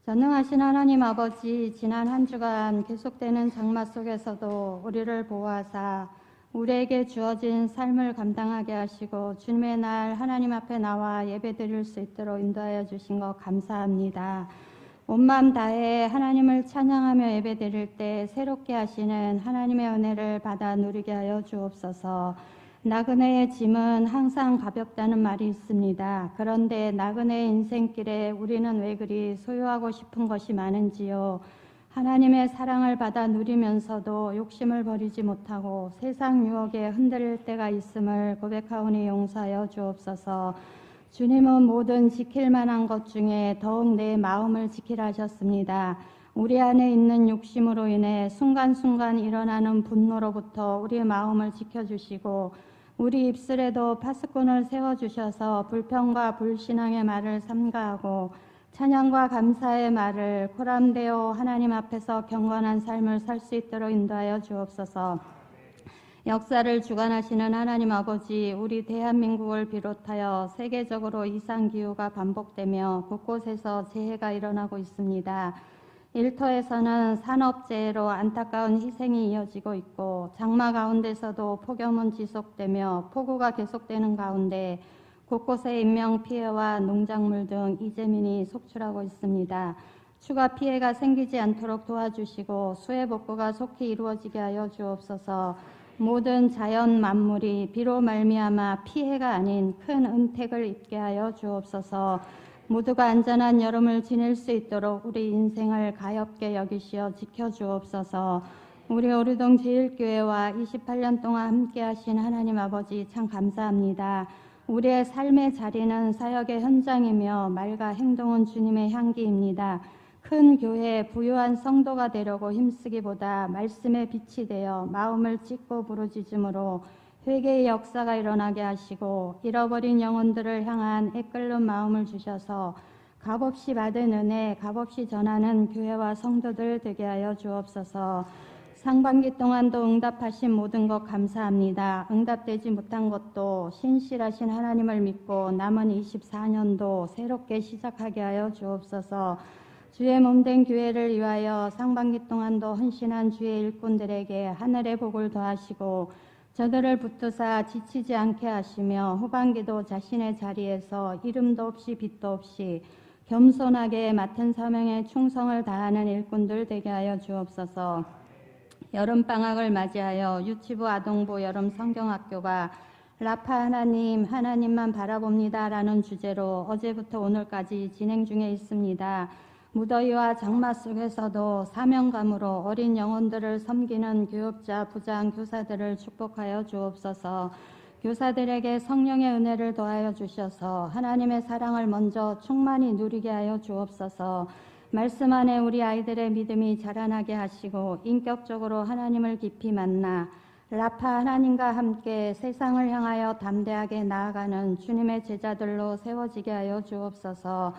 전능하신 하나님 아버지, 지난 한 주간 계속되는 장마 속에서도 우리를 보호하사 우리에게 주어진 삶을 감당하게 하시고 주님의 날 하나님 앞에 나와 예배드릴 수 있도록 인도하여 주신 것 감사합니다. 온 마음 다해 하나님을 찬양하며 예배드릴 때 새롭게 하시는 하나님의 은혜를 받아 누리게 하여 주옵소서. 나그네의 짐은 항상 가볍다는 말이 있습니다. 그런데 나그네의 인생길에 우리는 왜 그리 소유하고 싶은 것이 많은지요. 하나님의 사랑을 받아 누리면서도 욕심을 버리지 못하고 세상 유혹에 흔들릴 때가 있음을 고백하오니 용서하여 주옵소서. 주님은 모든 지킬 만한 것 중에 더욱 내 마음을 지키라 하셨습니다. 우리 안에 있는 욕심으로 인해 순간순간 일어나는 분노로부터 우리의 마음을 지켜주시고 우리 입술에도 파수꾼을 세워주셔서 불평과 불신앙의 말을 삼가하고 찬양과 감사의 말을 코람되어 하나님 앞에서 경건한 삶을 살 수 있도록 인도하여 주옵소서. 역사를 주관하시는 하나님 아버지, 우리 대한민국을 비롯하여 세계적으로 이상기후가 반복되며 곳곳에서 재해가 일어나고 있습니다. 일터에서는 산업재해로 안타까운 희생이 이어지고 있고 장마 가운데서도 폭염은 지속되며 폭우가 계속되는 가운데 곳곳에 인명피해와 농작물 등 이재민이 속출하고 있습니다. 추가 피해가 생기지 않도록 도와주시고 수해복구가 속히 이루어지게 하여 주옵소서. 모든 자연 만물이 비로 말미암아 피해가 아닌 큰 은택을 입게 하여 주옵소서. 모두가 안전한 여름을 지낼 수 있도록 우리 인생을 가엾게 여기시어 지켜주옵소서. 우리 오르동 제일교회와 28년 동안 함께 하신 하나님 아버지 참 감사합니다. 우리의 삶의 자리는 사역의 현장이며 말과 행동은 주님의 향기입니다. 큰 교회, 부유한 성도가 되려고 힘쓰기보다 말씀의 빛이 되어 마음을 찢고 부르짖음으로 회개의 역사가 일어나게 하시고 잃어버린 영혼들을 향한 애끓는 마음을 주셔서 값없이 받은 은혜, 값없이 전하는 교회와 성도들 되게 하여 주옵소서. 상반기 동안도 응답하신 모든 것 감사합니다. 응답되지 못한 것도 신실하신 하나님을 믿고 남은 24년도 새롭게 시작하게 하여 주옵소서. 주의 몸된 교회를 위하여 상반기 동안도 헌신한 주의 일꾼들에게 하늘의 복을 더하시고 저들을 붙드사 지치지 않게 하시며 후반기도 자신의 자리에서 이름도 없이 빛도 없이 겸손하게 맡은 사명에 충성을 다하는 일꾼들 되게 하여 주옵소서. 여름방학을 맞이하여 유치부 아동부 여름 성경학교가 라파 하나님, 하나님만 바라봅니다 라는 주제로 어제부터 오늘까지 진행 중에 있습니다. 무더위와 장마 속에서도 사명감으로 어린 영혼들을 섬기는 교육자, 부장, 교사들을 축복하여 주옵소서. 교사들에게 성령의 은혜를 더하여 주셔서 하나님의 사랑을 먼저 충만히 누리게 하여 주옵소서. 말씀 안에 우리 아이들의 믿음이 자라나게 하시고 인격적으로 하나님을 깊이 만나 라파 하나님과 함께 세상을 향하여 담대하게 나아가는 주님의 제자들로 세워지게 하여 주옵소서.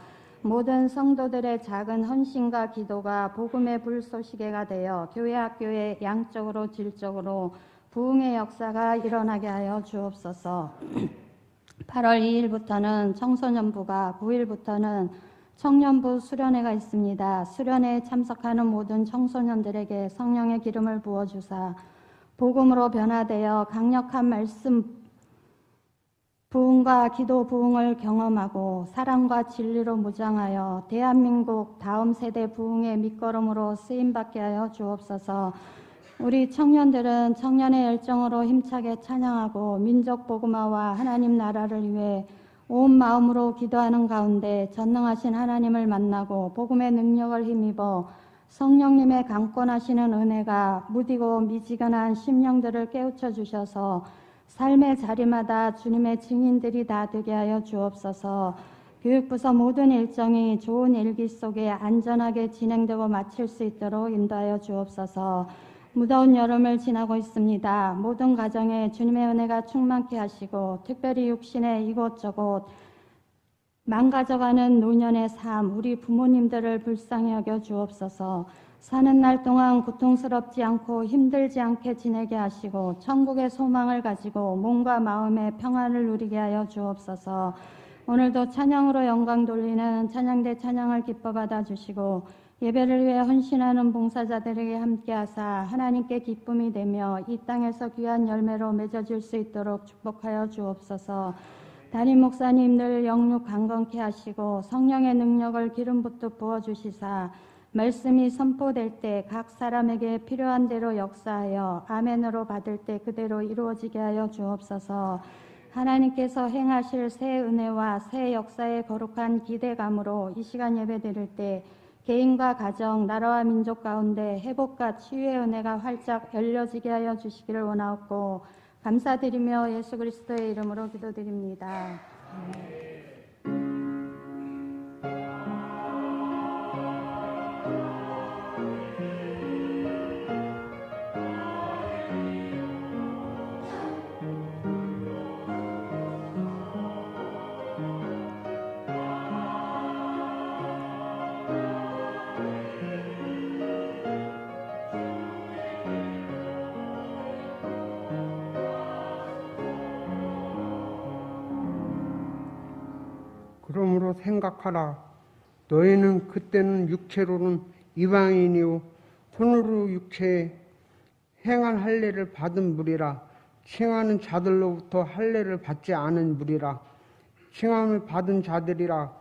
모든 성도들의 작은 헌신과 기도가 복음의 불쏘시개가 되어 교회 학교에 양적으로 질적으로 부흥의 역사가 일어나게 하여 주옵소서. 8월 2일부터는 청소년부가 9일부터는 청년부 수련회가 있습니다. 수련회에 참석하는 모든 청소년들에게 성령의 기름을 부어주사 복음으로 변화되어 강력한 말씀 부흥과 기도 부흥을 경험하고 사랑과 진리로 무장하여 대한민국 다음 세대 부흥의 밑거름으로 쓰임받게 하여 주옵소서. 우리 청년들은 청년의 열정으로 힘차게 찬양하고 민족 복음화와 하나님 나라를 위해 온 마음으로 기도하는 가운데 전능하신 하나님을 만나고 복음의 능력을 힘입어 성령님의 강권하시는 은혜가 무디고 미지근한 심령들을 깨우쳐 주셔서 삶의 자리마다 주님의 증인들이 다 되게 하여 주옵소서. 교육부서 모든 일정이 좋은 일기 속에 안전하게 진행되고 마칠 수 있도록 인도하여 주옵소서. 무더운 여름을 지나고 있습니다. 모든 가정에 주님의 은혜가 충만케 하시고 특별히 육신의 이곳저곳 망가져가는 노년의 삶, 우리 부모님들을 불쌍히 여겨 주옵소서. 사는 날 동안 고통스럽지 않고 힘들지 않게 지내게 하시고 천국의 소망을 가지고 몸과 마음의 평안을 누리게 하여 주옵소서. 오늘도 찬양으로 영광 돌리는 찬양대 찬양을 기뻐 받아주시고 예배를 위해 헌신하는 봉사자들에게 함께하사 하나님께 기쁨이 되며 이 땅에서 귀한 열매로 맺어질 수 있도록 축복하여 주옵소서. 담임 목사님들 영육 강건케 하시고 성령의 능력을 기름 붓듯 부어주시사 말씀이 선포될 때 각 사람에게 필요한 대로 역사하여 아멘으로 받을 때 그대로 이루어지게 하여 주옵소서. 하나님께서 행하실 새 은혜와 새 역사의 거룩한 기대감으로 이 시간 예배 드릴 때 개인과 가정, 나라와 민족 가운데 회복과 치유의 은혜가 활짝 열려지게 하여 주시기를 원하옵고 감사드리며 예수 그리스도의 이름으로 기도드립니다. 그러므로 생각하라. 너희는 그때는 육체로는 이방인이요 손으로 육체에 행한 할례를 받은 무리라. 칭하는 자들로부터 할례를 받지 않은 무리라. 칭함을 받은 자들이라.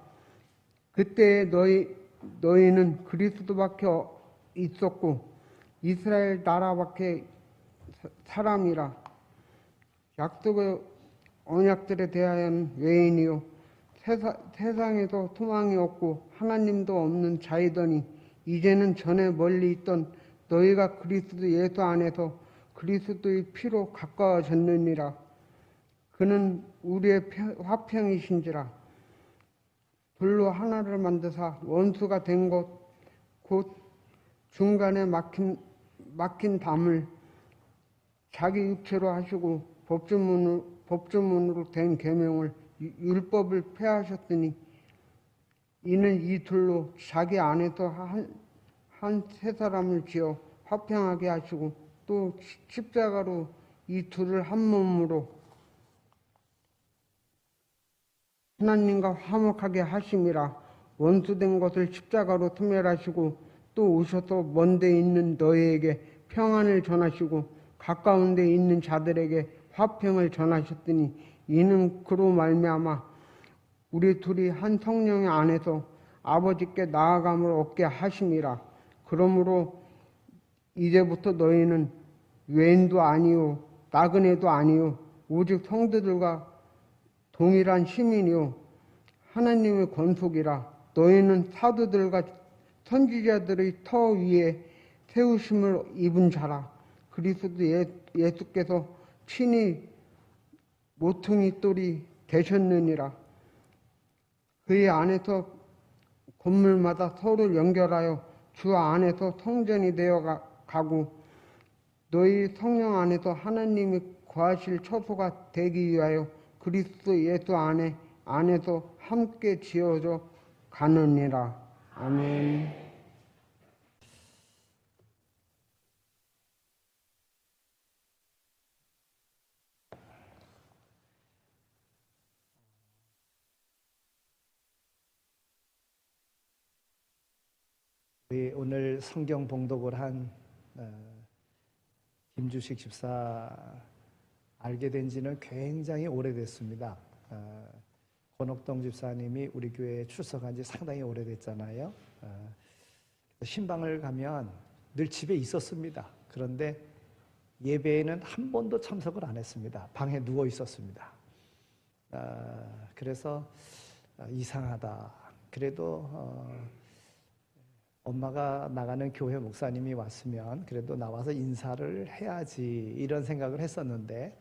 그때에 너희는 그리스도밖에 있었고 이스라엘 나라밖에 사람이라. 약속의 언약들에 대하여는 외인이요 세상에도 소망이 없고 하나님도 없는 자이더니 이제는 전에 멀리 있던 너희가 그리스도 예수 안에서 그리스도의 피로 가까워졌느니라. 그는 우리의 화평이신지라. 불로 하나를 만드사 원수가 된 것 곧 중간에 막힌 담을 자기 육체로 하시고 법조문으로 된 계명을 율법을 폐하셨더니 이는 이 둘로 자기 안에서 한 세 사람을 지어 화평하게 하시고 또 십자가로 이 둘을 한 몸으로 하나님과 화목하게 하심이라. 원수된 것을 십자가로 소멸하시고 또 오셔서 먼 데 있는 너희에게 평안을 전하시고 가까운 데 있는 자들에게 화평을 전하셨더니 이는 그로 말미암아 우리 둘이 한 성령 안에서 아버지께 나아감을 얻게 하심이라. 그러므로 이제부터 너희는 외인도 아니요 나그네도 아니요 오직 성도들과 동일한 시민이요 하나님의 권속이라. 너희는 사도들과 선지자들의 터 위에 세우심을 입은 자라. 그리스도 예수께서 친히 모퉁이 돌이 되셨느니라. 그의 안에서 건물마다 서로 연결하여 주 안에서 성전이 되어 가고 너희 성령 안에서 하나님이 거하실 처소가 되기 위하여 그리스도 예수 안에서 함께 지어져 가느니라. 아멘. 우리 오늘 성경 봉독을 한 김주식 집사 알게 된 지는 굉장히 오래됐습니다. 권옥동 집사님이 우리 교회에 출석한 지 상당히 오래됐잖아요. 신방을 가면 늘 집에 있었습니다. 그런데 예배에는 한 번도 참석을 안 했습니다. 방에 누워 있었습니다. 그래서 이상하다. 그래도 엄마가 나가는 교회 목사님이 왔으면 그래도 나와서 인사를 해야지 이런 생각을 했었는데,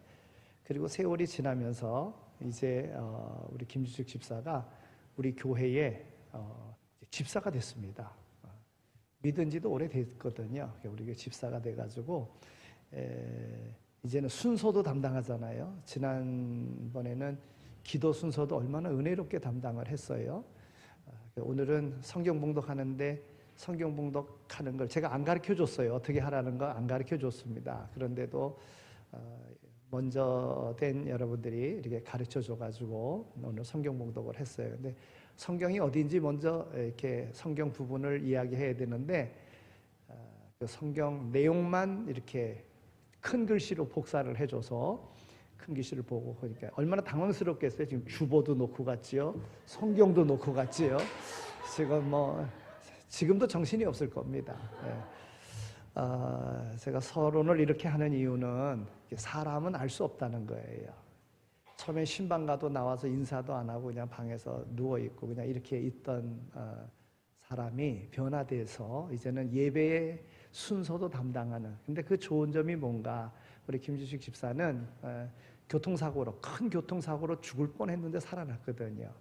그리고 세월이 지나면서 이제 우리 김주식 집사가 우리 교회에 집사가 됐습니다. 믿은 지도 오래됐거든요. 우리 교회 집사가 돼가지고 이제는 순서도 담당하잖아요. 지난번에는 기도 순서도 얼마나 은혜롭게 담당을 했어요. 오늘은 성경 봉독하는데 성경 봉독하는 걸 제가 안 가르쳐 줬어요. 어떻게 하라는 거 안 가르쳐 줬습니다. 그런데도 먼저 된 여러분들이 이렇게 가르쳐 줘가지고 오늘 성경 봉독을 했어요. 근데 성경이 어디인지 먼저 이렇게 성경 부분을 이야기해야 되는데 그 성경 내용만 이렇게 큰 글씨로 복사를 해줘서 큰 글씨를 보고 그러니까 얼마나 당황스럽겠어요. 지금 주보도 놓고 갔지요, 성경도 놓고 갔지요. 지금도 정신이 없을 겁니다. 제가 서론을 이렇게 하는 이유는 사람은 알 수 없다는 거예요. 처음에 신방가도 나와서 인사도 안 하고 그냥 방에서 누워 있고 그냥 이렇게 있던 사람이 변화돼서 이제는 예배의 순서도 담당하는. 근데 그 좋은 점이 뭔가, 우리 김주식 집사는 큰 교통사고로 죽을 뻔했는데 살아났거든요.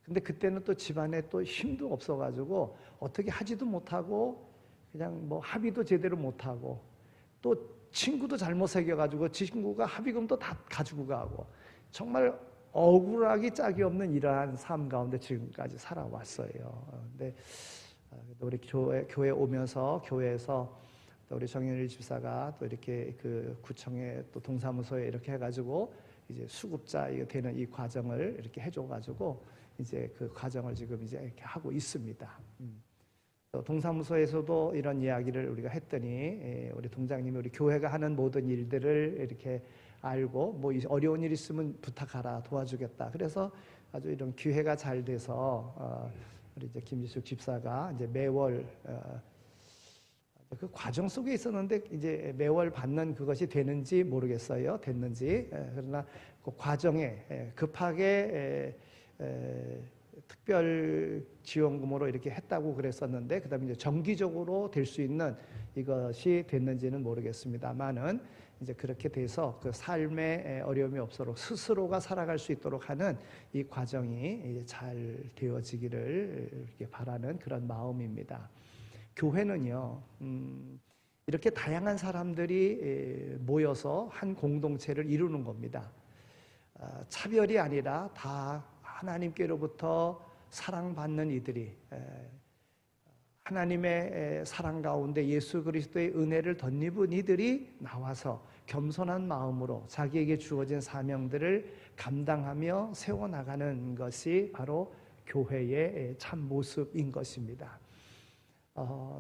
근데 그때는 또 집안에 또 힘도 없어가지고 어떻게 하지도 못하고 그냥 뭐 합의도 제대로 못하고 또 친구도 잘못 새겨가지고 친구가 합의금도 다 가지고 가고 정말 억울하기 짝이 없는 이러한 삶 가운데 지금까지 살아왔어요. 근데 우리 교회 오면서 교회에서 또 우리 정현일 집사가 또 이렇게 그 구청에 또 동사무소에 이렇게 해가지고 이제 수급자 되는 이 과정을 이렇게 해줘가지고 이제 그 과정을 지금 이제 이렇게 하고 있습니다. 또 동사무소에서도 이런 이야기를 우리가 했더니 우리 동장님이 우리 교회가 하는 모든 일들을 이렇게 알고 뭐 어려운 일 있으면 부탁하라, 도와주겠다. 그래서 아주 이런 기회가 잘 돼서 우리 이제 김지숙 집사가 이제 매월 그 과정 속에 있었는데 이제 매월 받는 그것이 되는지 모르겠어요. 됐는지. 그러나 그 과정에 급하게 특별 지원금으로 이렇게 했다고 그랬었는데 그다음에 이제 정기적으로 될 수 있는 이것이 됐는지는 모르겠습니다만은 이제 그렇게 돼서 그 삶에 어려움이 없도록 스스로가 살아갈 수 있도록 하는 이 과정이 잘 되어지기를 이렇게 바라는 그런 마음입니다. 교회는요, 이렇게 다양한 사람들이 모여서 한 공동체를 이루는 겁니다. 차별이 아니라 다 하나님께로부터 사랑받는 이들이 하나님의 사랑 가운데 예수 그리스도의 은혜를 덧입은 이들이 나와서 겸손한 마음으로 자기에게 주어진 사명들을 감당하며 세워나가는 것이 바로 교회의 참 모습인 것입니다.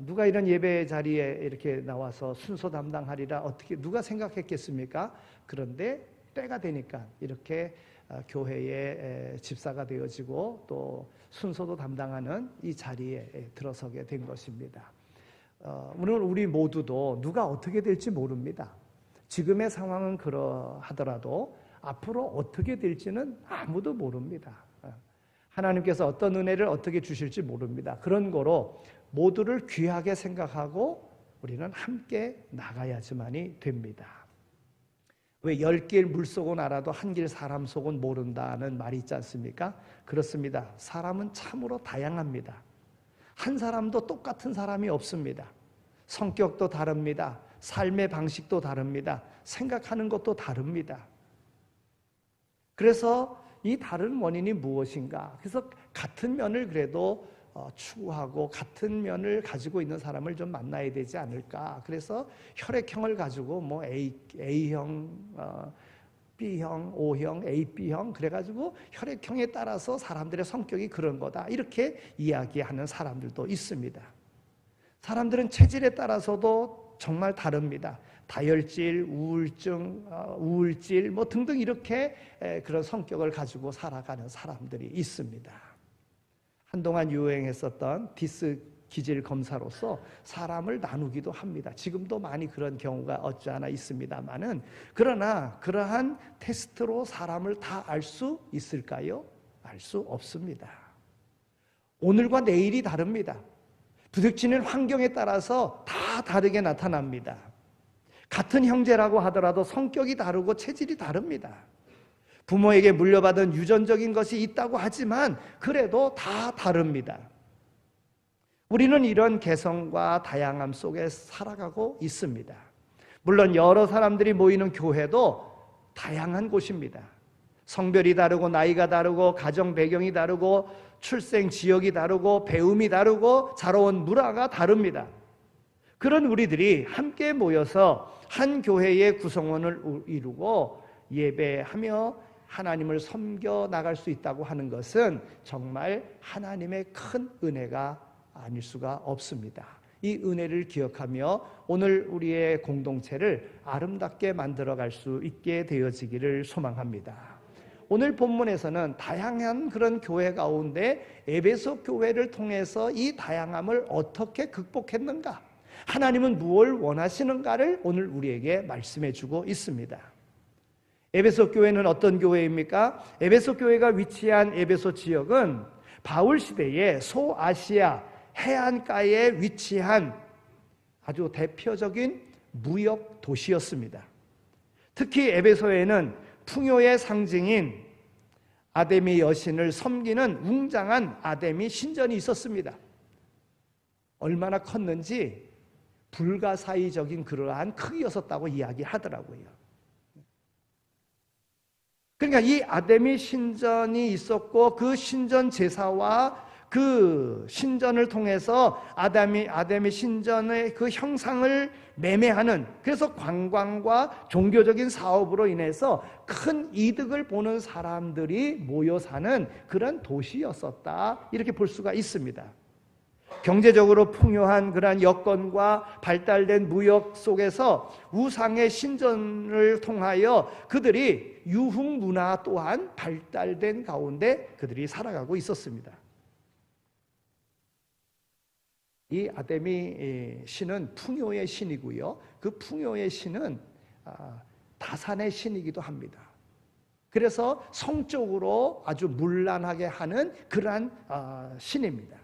누가 이런 예배 자리에 이렇게 나와서 순서 담당하리라 어떻게 누가 생각했겠습니까? 그런데 때가 되니까 이렇게 교회의 집사가 되어지고 또 순서도 담당하는 이 자리에 들어서게 된 것입니다. 오늘 우리 모두도 누가 어떻게 될지 모릅니다. 지금의 상황은 그러하더라도 앞으로 어떻게 될지는 아무도 모릅니다. 하나님께서 어떤 은혜를 어떻게 주실지 모릅니다. 그런 거로 모두를 귀하게 생각하고 우리는 함께 나가야지만이 됩니다. 왜 10길 물속은 알아도 한 길 사람 속은 모른다는 말이 있지 않습니까? 그렇습니다. 사람은 참으로 다양합니다. 한 사람도 똑같은 사람이 없습니다. 성격도 다릅니다. 삶의 방식도 다릅니다. 생각하는 것도 다릅니다. 그래서 이 다른 원인이 무엇인가? 그래서 같은 면을 그래도 추구하고 같은 면을 가지고 있는 사람을 좀 만나야 되지 않을까. 그래서 혈액형을 가지고 뭐 A형, B형, O형, AB형 그래가지고 혈액형에 따라서 사람들의 성격이 그런 거다 이렇게 이야기하는 사람들도 있습니다. 사람들은 체질에 따라서도 정말 다릅니다. 다혈질, 우울증, 우울질 뭐 등등 이렇게 그런 성격을 가지고 살아가는 사람들이 있습니다. 한동안 유행했었던 디스 기질 검사로서 사람을 나누기도 합니다. 지금도 많이 그런 경우가 없지 않아 있습니다만은 그러나 그러한 테스트로 사람을 다 알 수 있을까요? 알 수 없습니다. 오늘과 내일이 다릅니다. 부딪히는 환경에 따라서 다 다르게 나타납니다. 같은 형제라고 하더라도 성격이 다르고 체질이 다릅니다. 부모에게 물려받은 유전적인 것이 있다고 하지만 그래도 다 다릅니다. 우리는 이런 개성과 다양함 속에 살아가고 있습니다. 물론 여러 사람들이 모이는 교회도 다양한 곳입니다. 성별이 다르고 나이가 다르고 가정 배경이 다르고 출생 지역이 다르고 배움이 다르고 자라온 문화가 다릅니다. 그런 우리들이 함께 모여서 한 교회의 구성원을 이루고 예배하며 하나님을 섬겨 나갈 수 있다고 하는 것은 정말 하나님의 큰 은혜가 아닐 수가 없습니다. 이 은혜를 기억하며 오늘 우리의 공동체를 아름답게 만들어갈 수 있게 되어지기를 소망합니다. 오늘 본문에서는 다양한 그런 교회 가운데 에베소 교회를 통해서 이 다양함을 어떻게 극복했는가, 하나님은 무엇을 원하시는가를 오늘 우리에게 말씀해 주고 있습니다. 에베소 교회는 어떤 교회입니까? 에베소 교회가 위치한 에베소 지역은 바울 시대의 소아시아 해안가에 위치한 아주 대표적인 무역 도시였습니다. 특히 에베소에는 풍요의 상징인 아데미 여신을 섬기는 웅장한 아데미 신전이 있었습니다. 얼마나 컸는지 불가사의적인 그러한 크기였었다고 이야기하더라고요. 그러니까 이 아데미 신전이 있었고 그 신전 제사와 그 신전을 통해서 아데미 신전의 그 형상을 매매하는, 그래서 관광과 종교적인 사업으로 인해서 큰 이득을 보는 사람들이 모여 사는 그런 도시였었다, 이렇게 볼 수가 있습니다. 경제적으로 풍요한 그러한 여건과 발달된 무역 속에서 우상의 신전을 통하여 그들이 유흥 문화 또한 발달된 가운데 그들이 살아가고 있었습니다. 이 아데미 신은 풍요의 신이고요, 그 풍요의 신은 다산의 신이기도 합니다. 그래서 성적으로 아주 문란하게 하는 그러한 신입니다.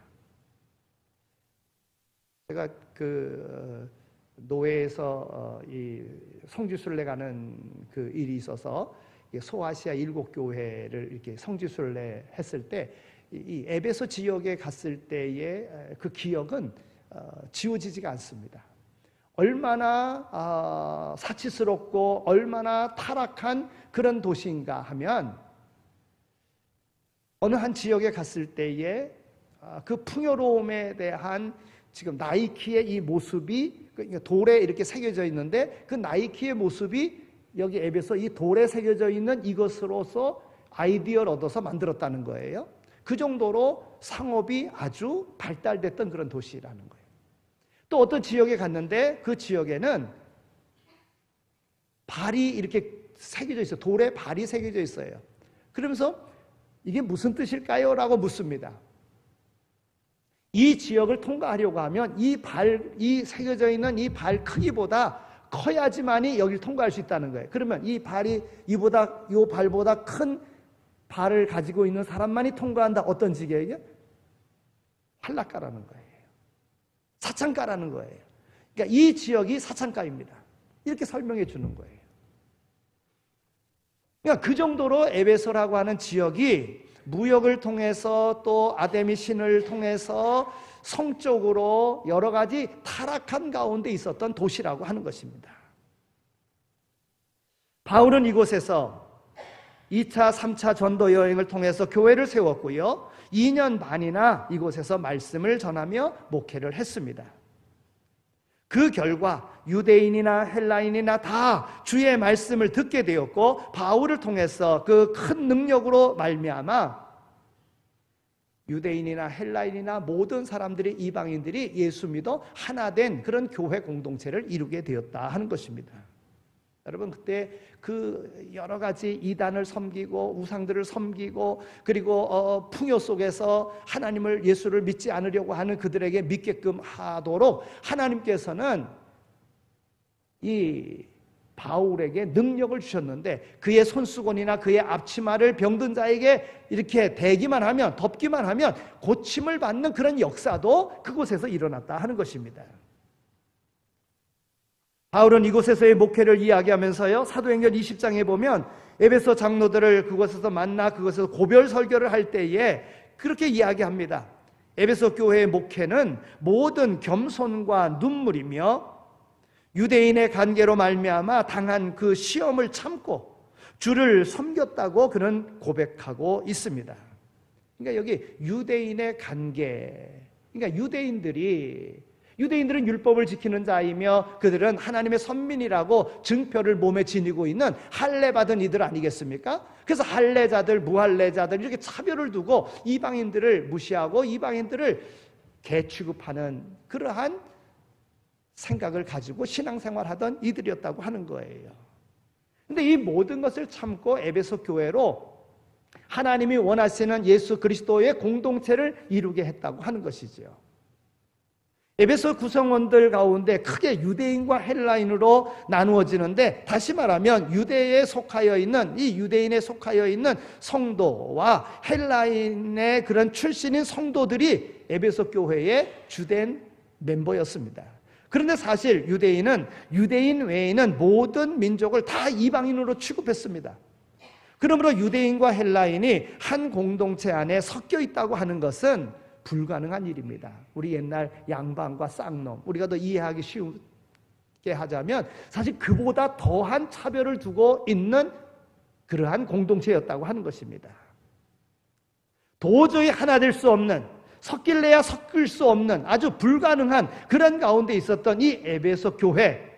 제가 그 노회에서 이 성지순례 가는 그 일이 있어서 소아시아 7교회를 이렇게 성지순례 했을 때 이 에베소 지역에 갔을 때의 그 기억은 지워지지가 않습니다. 얼마나 사치스럽고 얼마나 타락한 그런 도시인가 하면, 어느 한 지역에 갔을 때에 그 풍요로움에 대한 지금 나이키의 이 모습이 돌에 이렇게 새겨져 있는데, 그 나이키의 모습이 여기 에베소 이 돌에 새겨져 있는 이것으로서 아이디어를 얻어서 만들었다는 거예요. 그 정도로 상업이 아주 발달됐던 그런 도시라는 거예요. 또 어떤 지역에 갔는데 그 지역에는 발이 이렇게 새겨져 있어요. 돌에 발이 새겨져 있어요. 그러면서 이게 무슨 뜻일까요? 라고 묻습니다. 이 지역을 통과하려고 하면 이 새겨져 있는 이 발 크기보다 커야지만이 여기를 통과할 수 있다는 거예요. 그러면 이 발이 이 발보다 큰 발을 가지고 있는 사람만이 통과한다. 어떤 지역이에요? 한락가라는 거예요. 사창가라는 거예요. 그러니까 이 지역이 사창가입니다. 이렇게 설명해 주는 거예요. 그러니까 그 정도로 에베소라고 하는 지역이 무역을 통해서 또 아데미 신을 통해서 성적으로 여러 가지 타락한 가운데 있었던 도시라고 하는 것입니다. 바울은 이곳에서 2차, 3차 전도 여행을 통해서 교회를 세웠고요. 2년 반이나 이곳에서 말씀을 전하며 목회를 했습니다. 그 결과 유대인이나 헬라인이나 다 주의 말씀을 듣게 되었고, 바울을 통해서 그 큰 능력으로 말미암아 유대인이나 헬라인이나 모든 사람들이, 이방인들이 예수 믿어 하나 된 그런 교회 공동체를 이루게 되었다 하는 것입니다. 여러분, 그때 그 여러 가지 이단을 섬기고 우상들을 섬기고 그리고 풍요 속에서 하나님을, 예수를 믿지 않으려고 하는 그들에게 믿게끔 하도록 하나님께서는 이 바울에게 능력을 주셨는데, 그의 손수건이나 그의 앞치마를 병든 자에게 이렇게 대기만 하면, 덮기만 하면 고침을 받는 그런 역사도 그곳에서 일어났다 하는 것입니다. 바울은 이곳에서의 목회를 이야기하면서요, 사도행전 20장에 보면 에베소 장로들을 그곳에서 만나 그곳에서 고별 설교를 할 때에 그렇게 이야기합니다. 에베소 교회의 목회는 모든 겸손과 눈물이며 유대인의 관계로 말미암아 당한 그 시험을 참고 주를 섬겼다고 그는 고백하고 있습니다. 그러니까 여기 유대인의 관계, 그러니까 유대인들이 유대인들은 율법을 지키는 자이며 그들은 하나님의 선민이라고 증표를 몸에 지니고 있는 할례 받은 이들 아니겠습니까? 그래서 할례자들, 무할례자들 이렇게 차별을 두고 이방인들을 무시하고 이방인들을 개취급하는 그러한 생각을 가지고 신앙생활하던 이들이었다고 하는 거예요. 근데 이 모든 것을 참고 에베소 교회로 하나님이 원하시는 예수 그리스도의 공동체를 이루게 했다고 하는 것이지요. 에베소 구성원들 가운데 크게 유대인과 헬라인으로 나누어지는데, 다시 말하면 유대에 속하여 있는, 이 유대인에 속하여 있는 성도와 헬라인의 그런 출신인 성도들이 에베소 교회의 주된 멤버였습니다. 그런데 사실 유대인은 유대인 외에는 모든 민족을 다 이방인으로 취급했습니다. 그러므로 유대인과 헬라인이 한 공동체 안에 섞여 있다고 하는 것은 불가능한 일입니다. 우리 옛날 양반과 쌍놈, 우리가 더 이해하기 쉽게 하자면 사실 그보다 더한 차별을 두고 있는 그러한 공동체였다고 하는 것입니다. 도저히 하나 될 수 없는, 섞일래야 섞일 수 없는 아주 불가능한 그런 가운데 있었던 이 에베소 교회,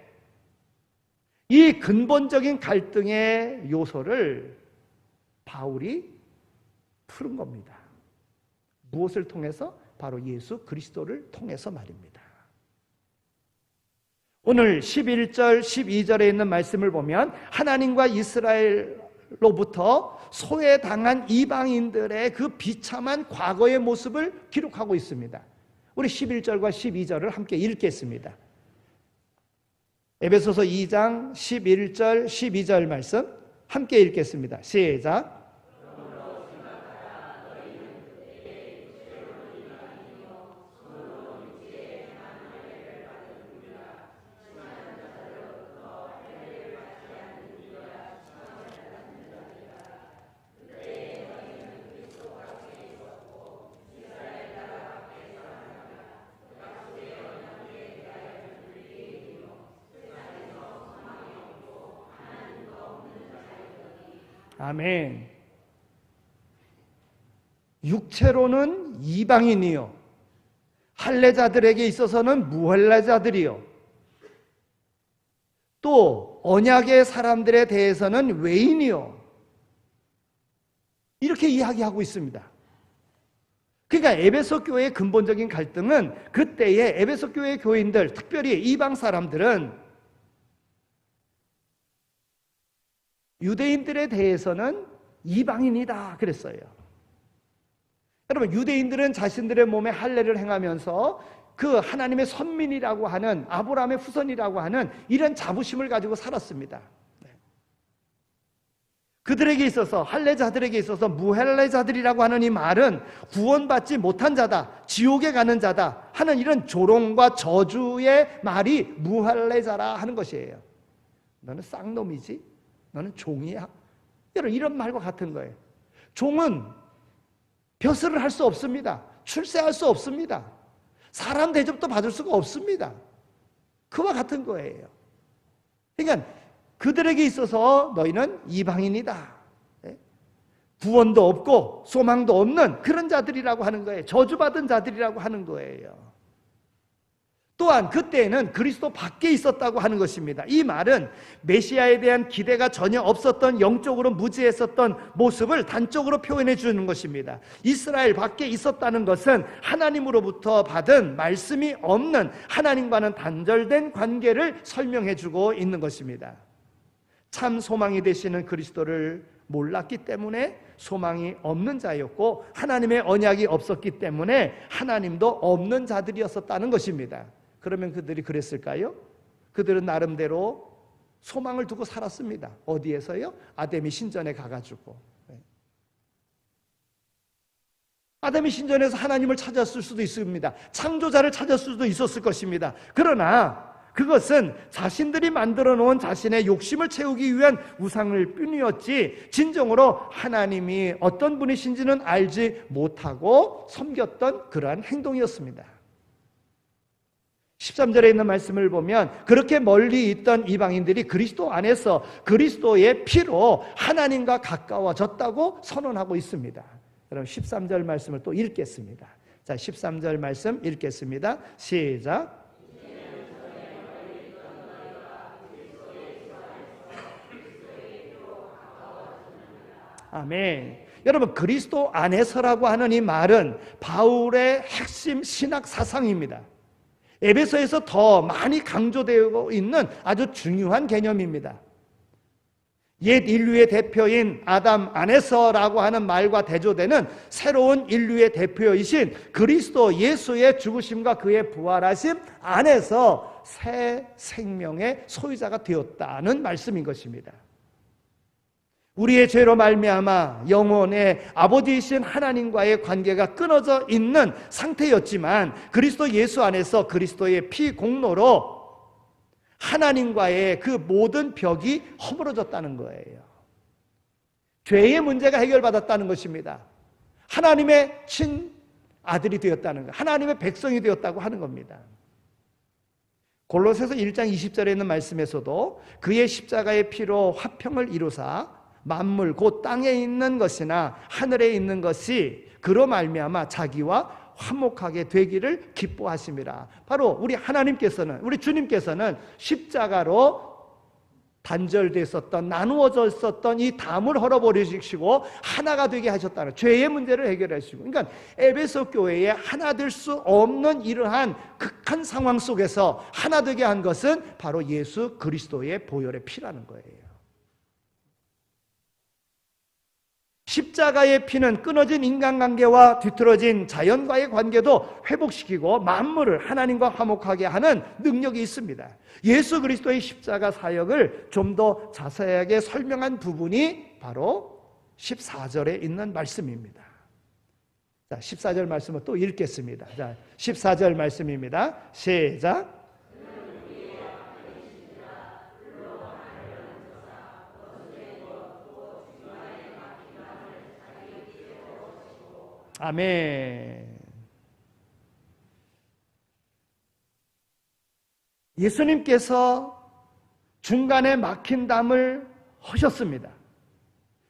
이 근본적인 갈등의 요소를 바울이 푸른 겁니다. 무엇을 통해서? 바로 예수 그리스도를 통해서 말입니다. 오늘 11절, 12절에 있는 말씀을 보면 하나님과 이스라엘로부터 소외당한 이방인들의 그 비참한 과거의 모습을 기록하고 있습니다. 우리 11절과 12절을 함께 읽겠습니다. 에베소서 2장 11절, 12절 말씀 함께 읽겠습니다. 시작. 아멘. 육체로는 이방인이요, 할례자들에게 있어서는 무할례자들이요, 또 언약의 사람들에 대해서는 외인이요, 이렇게 이야기하고 있습니다. 그러니까 에베소 교회의 근본적인 갈등은 그때의 에베소 교회 교인들, 특별히 이방 사람들은 유대인들에 대해서는 이방인이다 그랬어요. 여러분, 유대인들은 자신들의 몸에 할례를 행하면서 그 하나님의 선민이라고 하는, 아브라함의 후손이라고 하는 이런 자부심을 가지고 살았습니다. 그들에게 있어서, 할례자들에게 있어서 무할례자들이라고 하는 이 말은 구원받지 못한 자다, 지옥에 가는 자다 하는 이런 조롱과 저주의 말이 무할례자라 하는 것이에요. 너는 쌍놈이지? 너는 종이야? 여러분, 이런 말과 같은 거예요. 종은 벼슬을 할 수 없습니다. 출세할 수 없습니다. 사람 대접도 받을 수가 없습니다. 그와 같은 거예요. 그러니까 그들에게 있어서 너희는 이방인이다, 구원도 없고 소망도 없는 그런 자들이라고 하는 거예요. 저주받은 자들이라고 하는 거예요. 또한 그때에는 그리스도 밖에 있었다고 하는 것입니다. 이 말은 메시아에 대한 기대가 전혀 없었던, 영적으로 무지했었던 모습을 단적으로 표현해 주는 것입니다. 이스라엘 밖에 있었다는 것은 하나님으로부터 받은 말씀이 없는, 하나님과는 단절된 관계를 설명해 주고 있는 것입니다. 참 소망이 되시는 그리스도를 몰랐기 때문에 소망이 없는 자였고, 하나님의 언약이 없었기 때문에 하나님도 없는 자들이었었다는 것입니다. 그러면 그들이 그랬을까요? 그들은 나름대로 소망을 두고 살았습니다. 어디에서요? 아담이 신전에 가가지고. 아담이 신전에서 하나님을 찾았을 수도 있습니다. 창조자를 찾았을 수도 있었을 것입니다. 그러나 그것은 자신들이 만들어 놓은 자신의 욕심을 채우기 위한 우상을 뿐이었지, 진정으로 하나님이 어떤 분이신지는 알지 못하고 섬겼던 그러한 행동이었습니다. 13절에 있는 말씀을 보면 그렇게 멀리 있던 이방인들이 그리스도 안에서 그리스도의 피로 하나님과 가까워졌다고 선언하고 있습니다. 여러분, 13절 말씀을 또 읽겠습니다. 자, 13절 말씀 읽겠습니다. 시작. 아멘. 여러분, 그리스도 안에서라고 하는 이 말은 바울의 핵심 신학 사상입니다. 에베소에서 더 많이 강조되고 있는 아주 중요한 개념입니다. 옛 인류의 대표인 아담 안에서라고 하는 말과 대조되는 새로운 인류의 대표이신 그리스도 예수의 죽으심과 그의 부활하심 안에서 새 생명의 소유자가 되었다는 말씀인 것입니다. 우리의 죄로 말미암아 영혼의 아버지이신 하나님과의 관계가 끊어져 있는 상태였지만 그리스도 예수 안에서 그리스도의 피 공로로 하나님과의 그 모든 벽이 허물어졌다는 거예요. 죄의 문제가 해결받았다는 것입니다. 하나님의 친아들이 되었다는 것, 하나님의 백성이 되었다고 하는 겁니다. 골로새서 1장 20절에 있는 말씀에서도 그의 십자가의 피로 화평을 이루사 만물 곧 땅에 있는 것이나 하늘에 있는 것이 그로 말미암아 자기와 화목하게 되기를 기뻐하심이라. 바로 우리 하나님께서는, 우리 주님께서는 십자가로 단절됐었던, 나누어져 있었던 이 담을 헐어버리시고 하나가 되게 하셨다는, 죄의 문제를 해결하시고, 그러니까 에베소 교회에 하나 될 수 없는 이러한 극한 상황 속에서 하나 되게 한 것은 바로 예수 그리스도의 보혈의 피라는 거예요. 십자가의 피는 끊어진 인간관계와 뒤틀어진 자연과의 관계도 회복시키고 만물을 하나님과 화목하게 하는 능력이 있습니다. 예수 그리스도의 십자가 사역을 좀 더 자세하게 설명한 부분이 바로 14절에 있는 말씀입니다. 자, 14절 말씀을 또 읽겠습니다. 자, 14절 말씀입니다. 시작. 아멘. 예수님께서 중간에 막힌 담을 하셨습니다.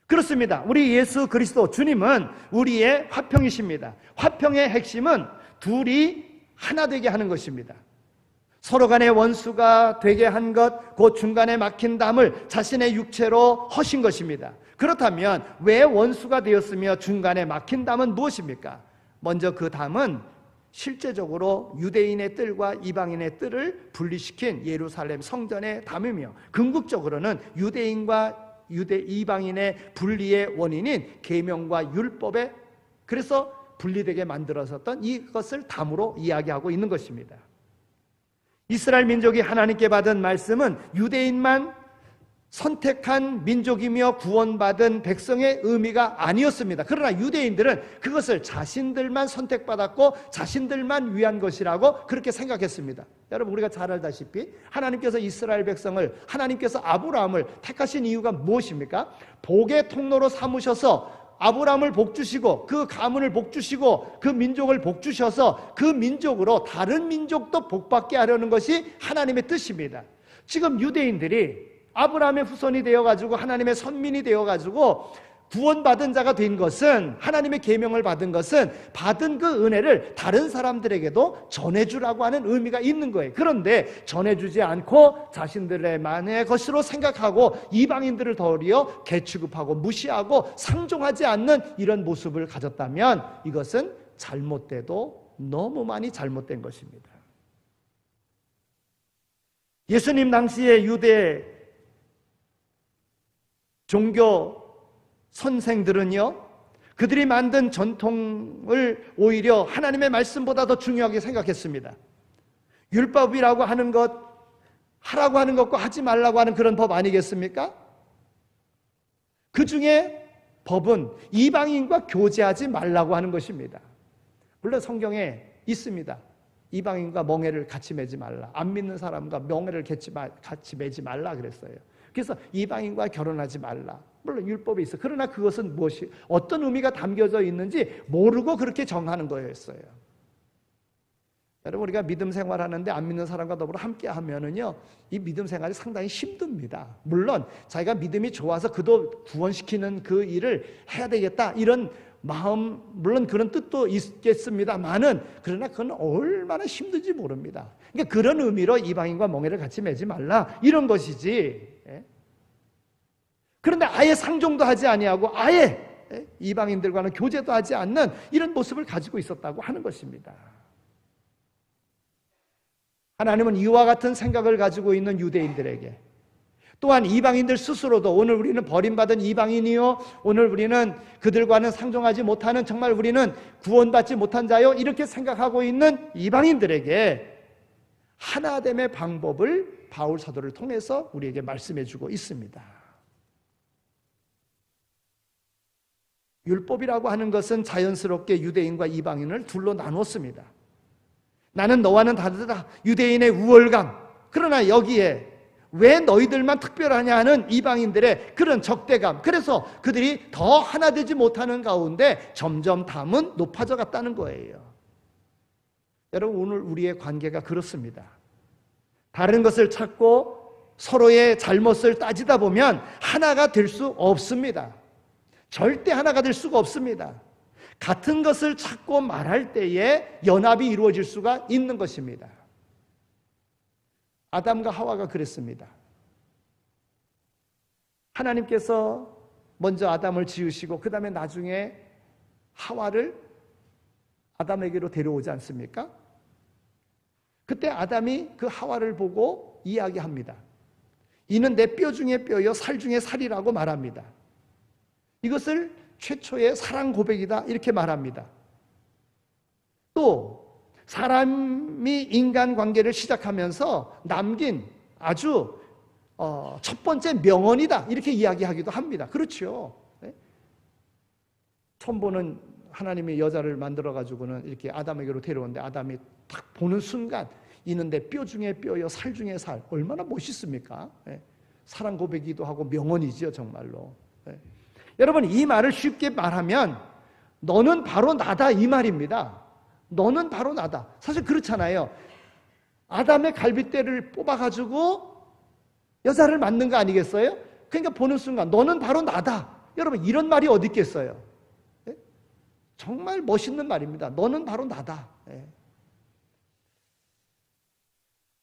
그렇습니다. 우리 예수 그리스도 주님은 우리의 화평이십니다. 화평의 핵심은 둘이 하나 되게 하는 것입니다. 서로 간의 원수가 되게 한 것, 그 중간에 막힌 담을 자신의 육체로 하신 것입니다. 그렇다면 왜 원수가 되었으며 중간에 막힌 담은 무엇입니까? 먼저 그 담은 실제적으로 유대인의 뜰과 이방인의 뜰을 분리시킨 예루살렘 성전의 담이며 궁극적으로는 유대인과 이방인의 분리의 원인인 계명과 율법에 그래서 분리되게 만들어졌던 이것을 담으로 이야기하고 있는 것입니다. 이스라엘 민족이 하나님께 받은 말씀은 유대인만 선택한 민족이며 구원받은 백성의 의미가 아니었습니다. 그러나 유대인들은 그것을 자신들만 선택받았고 자신들만 위한 것이라고 그렇게 생각했습니다. 여러분, 우리가 잘 알다시피 하나님께서 이스라엘 백성을, 하나님께서 아브라함을 택하신 이유가 무엇입니까? 복의 통로로 삼으셔서 아브라함을 복주시고 그 가문을 복주시고 그 민족을 복주셔서 그 민족으로 다른 민족도 복받게 하려는 것이 하나님의 뜻입니다. 지금 유대인들이 아브라함의 후손이 되어가지고 하나님의 선민이 되어가지고 구원받은 자가 된 것은, 하나님의 계명을 받은 것은 받은 그 은혜를 다른 사람들에게도 전해주라고 하는 의미가 있는 거예요. 그런데 전해주지 않고 자신들만의 것으로 생각하고 이방인들을 도리어 개취급하고 무시하고 상종하지 않는 이런 모습을 가졌다면 이것은 잘못돼도 너무 많이 잘못된 것입니다. 예수님 당시의 유대 종교 선생들은요, 그들이 만든 전통을 오히려 하나님의 말씀보다 더 중요하게 생각했습니다. 율법이라고 하는 것, 하라고 하는 것과 하지 말라고 하는 그런 법 아니겠습니까? 그 중에 법은 이방인과 교제하지 말라고 하는 것입니다. 물론 성경에 있습니다. 이방인과 멍에를 같이 매지 말라, 안 믿는 사람과 멍에를 같이 매지 말라 그랬어요. 그래서 이방인과 결혼하지 말라, 물론 율법이 있어. 그러나 그것은 무엇이, 어떤 의미가 담겨져 있는지 모르고 그렇게 정하는 거였어요. 여러분, 우리가 믿음 생활하는데 안 믿는 사람과 더불어 함께 하면은요, 이 믿음 생활이 상당히 힘듭니다. 물론 자기가 믿음이 좋아서 그도 구원시키는 그 일을 해야 되겠다 이런 마음, 물론 그런 뜻도 있겠습니다만은, 그러나 그건 얼마나 힘든지 모릅니다. 그러니까 그런 의미로 이방인과 멍에를 같이 매지 말라 이런 것이지. 그런데 아예 상종도 하지 아니하고 아예 이방인들과는 교제도 하지 않는 이런 모습을 가지고 있었다고 하는 것입니다. 하나님은 이와 같은 생각을 가지고 있는 유대인들에게, 또한 이방인들 스스로도 오늘 우리는 버림받은 이방인이요, 오늘 우리는 그들과는 상종하지 못하는, 정말 우리는 구원받지 못한 자요, 이렇게 생각하고 있는 이방인들에게 하나됨의 방법을 바울 사도를 통해서 우리에게 말씀해 주고 있습니다. 율법이라고 하는 것은 자연스럽게 유대인과 이방인을 둘로 나눴습니다. 나는 너와는 다르다, 유대인의 우월감. 그러나 여기에 왜 너희들만 특별하냐 하는 이방인들의 그런 적대감, 그래서 그들이 더 하나 되지 못하는 가운데 점점 담은 높아져 갔다는 거예요. 여러분, 오늘 우리의 관계가 그렇습니다. 다른 것을 찾고 서로의 잘못을 따지다 보면 하나가 될 수 없습니다. 절대 하나가 될 수가 없습니다. 같은 것을 찾고 말할 때에 연합이 이루어질 수가 있는 것입니다. 아담과 하와가 그랬습니다. 하나님께서 먼저 아담을 지으시고 그 다음에 나중에 하와를 아담에게로 데려오지 않습니까? 그때 아담이 그 하와를 보고 이야기합니다. 이는 내 뼈 중에 뼈요 살 중에 살이라고 말합니다. 이것을 최초의 사랑 고백이다 이렇게 말합니다. 또 사람이 인간관계를 시작하면서 남긴 아주 첫 번째 명언이다 이렇게 이야기하기도 합니다. 그렇죠. 처음 보는 하나님이 여자를 만들어가지고는 이렇게 아담에게로 데려오는데 아담이 딱 보는 순간 이는 내 뼈 중에 뼈요 살 중에 살. 얼마나 멋있습니까? 사랑 고백이기도 하고 명언이지요 정말로. 여러분, 이 말을 쉽게 말하면 너는 바로 나다 이 말입니다. 너는 바로 나다. 사실 그렇잖아요. 아담의 갈빗대를 뽑아가지고 여자를 만든 거 아니겠어요? 그러니까 보는 순간 너는 바로 나다. 여러분, 이런 말이 어디 있겠어요? 정말 멋있는 말입니다. 너는 바로 나다.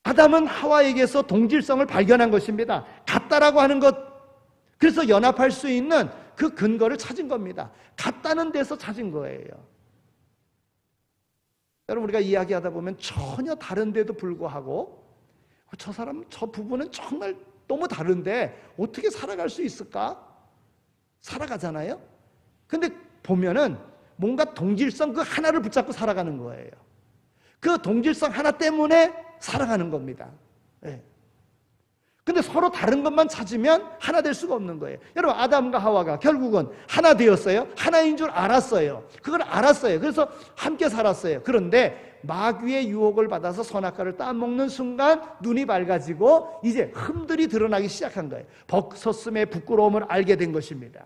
아담은 하와에게서 동질성을 발견한 것입니다. 같다라고 하는 것, 그래서 연합할 수 있는 그 근거를 찾은 겁니다. 같다는 데서 찾은 거예요. 여러분, 우리가 이야기하다 보면 전혀 다른데도 불구하고 저 사람, 저 부부는 정말 너무 다른데 어떻게 살아갈 수 있을까? 살아가잖아요. 근데 보면은 뭔가 동질성 그 하나를 붙잡고 살아가는 거예요. 그 동질성 하나 때문에 살아가는 겁니다. 근데 서로 다른 것만 찾으면 하나 될 수가 없는 거예요. 여러분, 아담과 하와가 결국은 하나 되었어요. 하나인 줄 알았어요. 그걸 알았어요. 그래서 함께 살았어요. 그런데 마귀의 유혹을 받아서 선악과를 따먹는 순간 눈이 밝아지고 이제 흠들이 드러나기 시작한 거예요. 벗었음의 부끄러움을 알게 된 것입니다.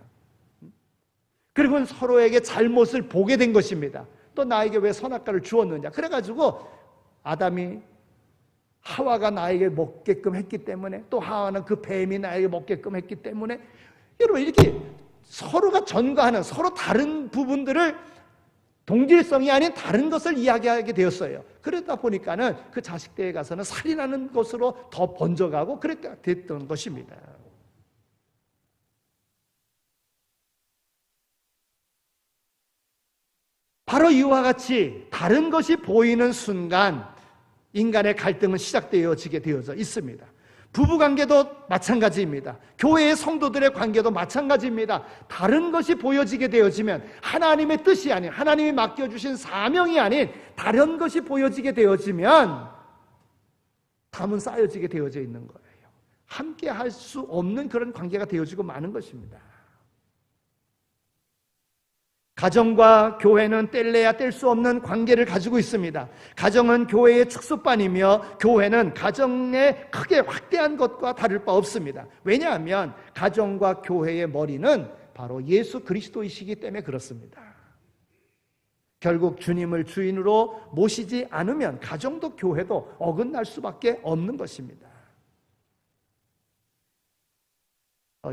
그리고 서로에게 잘못을 보게 된 것입니다. 또 나에게 왜 선악과를 주었느냐. 그래가지고 아담이 하와가 나에게 먹게끔 했기 때문에, 또 하와는 그 뱀이 나에게 먹게끔 했기 때문에, 여러분, 이렇게 서로가 전가하는, 서로 다른 부분들을 동질성이 아닌 다른 것을 이야기하게 되었어요. 그러다 보니까는 그 자식대에 가서는 살인하는 것으로 더 번져가고 그랬다 됐던 것입니다. 바로 이와 같이 다른 것이 보이는 순간 인간의 갈등은 시작되어지게 되어져 있습니다. 부부관계도 마찬가지입니다. 교회의 성도들의 관계도 마찬가지입니다. 다른 것이 보여지게 되어지면 하나님의 뜻이 아닌, 하나님이 맡겨주신 사명이 아닌 다른 것이 보여지게 되어지면 담은 쌓여지게 되어져 있는 거예요. 함께 할 수 없는 그런 관계가 되어지고 마는 것입니다. 가정과 교회는 뗄래야 뗄 수 없는 관계를 가지고 있습니다. 가정은 교회의 축소반이며 교회는 가정의 크게 확대한 것과 다를 바 없습니다. 왜냐하면 가정과 교회의 머리는 바로 예수 그리스도이시기 때문에 그렇습니다. 결국 주님을 주인으로 모시지 않으면 가정도 교회도 어긋날 수밖에 없는 것입니다.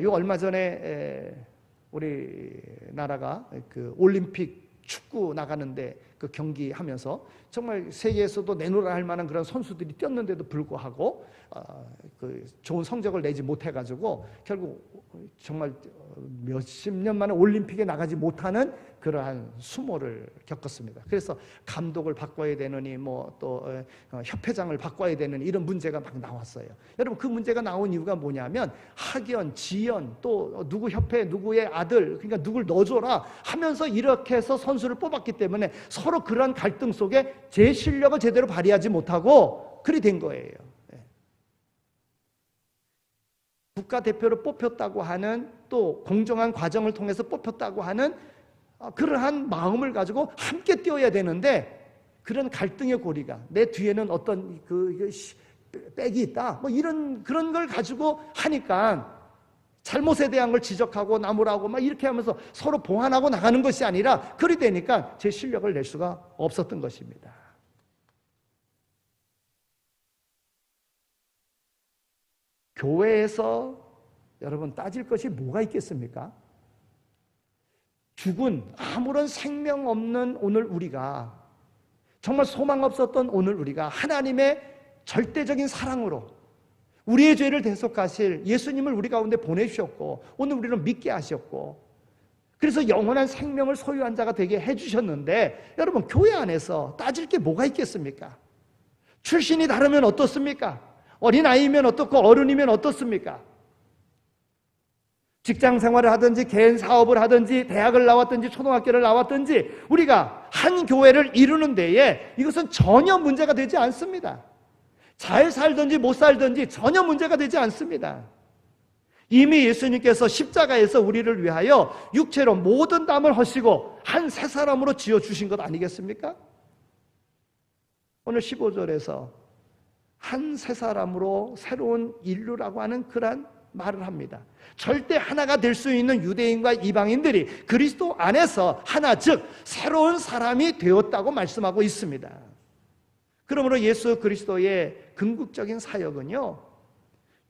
요 얼마 전에 우리나라가 그 올림픽 축구 나가는데 그 경기하면서 정말 세계에서도 내놓으라 할 만한 그런 선수들이 뛰었는데도 불구하고 그 좋은 성적을 내지 못해가지고 결국 정말 몇십 년 만에 올림픽에 나가지 못하는 그러한 수모를 겪었습니다. 그래서 감독을 바꿔야 되느니 뭐 또 협회장을 바꿔야 되는 이런 문제가 막 나왔어요. 여러분 그 문제가 나온 이유가 뭐냐면 학연, 지연, 또 누구 협회, 누구의 아들, 그러니까 누굴 넣어줘라 하면서 이렇게 해서 선수를 뽑았기 때문에 서로 그런 갈등 속에 제 실력을 제대로 발휘하지 못하고 그리 된 거예요. 국가대표로 뽑혔다고 하는 또 공정한 과정을 통해서 뽑혔다고 하는 그러한 마음을 가지고 함께 뛰어야 되는데 그런 갈등의 고리가 내 뒤에는 어떤 백이 있다 뭐 이런 그런 걸 가지고 하니까 잘못에 대한 걸 지적하고 나무라고 막 이렇게 하면서 서로 보완하고 나가는 것이 아니라 그리 되니까 제 실력을 낼 수가 없었던 것입니다. 교회에서 여러분 따질 것이 뭐가 있겠습니까? 죽은 아무런 생명 없는 오늘 우리가 정말 소망 없었던 오늘 우리가 하나님의 절대적인 사랑으로 우리의 죄를 대속하실 예수님을 우리 가운데 보내주셨고 오늘 우리를 믿게 하셨고 그래서 영원한 생명을 소유한 자가 되게 해주셨는데 여러분 교회 안에서 따질 게 뭐가 있겠습니까? 출신이 다르면 어떻습니까? 어린아이면 어떻고 어른이면 어떻습니까? 직장 생활을 하든지 개인 사업을 하든지 대학을 나왔든지 초등학교를 나왔든지 우리가 한 교회를 이루는 데에 이것은 전혀 문제가 되지 않습니다. 잘 살든지 못 살든지 전혀 문제가 되지 않습니다. 이미 예수님께서 십자가에서 우리를 위하여 육체로 모든 담을 허시고 한 새 사람으로 지어주신 것 아니겠습니까? 오늘 15절에서 한 새 사람으로 새로운 인류라고 하는 그러한 말을 합니다. 절대 하나가 될 수 있는 유대인과 이방인들이 그리스도 안에서 하나 즉 새로운 사람이 되었다고 말씀하고 있습니다. 그러므로 예수 그리스도의 궁극적인 사역은요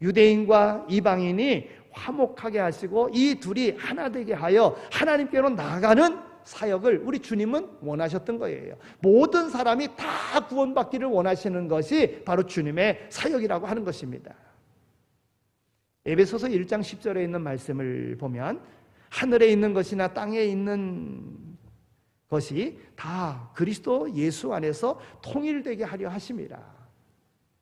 유대인과 이방인이 화목하게 하시고 이 둘이 하나 되게 하여 하나님께로 나아가는 사역을 우리 주님은 원하셨던 거예요. 모든 사람이 다 구원받기를 원하시는 것이 바로 주님의 사역이라고 하는 것입니다. 에베소서 1장 10절에 있는 말씀을 보면 하늘에 있는 것이나 땅에 있는 것이 다 그리스도 예수 안에서 통일되게 하려 하심이라.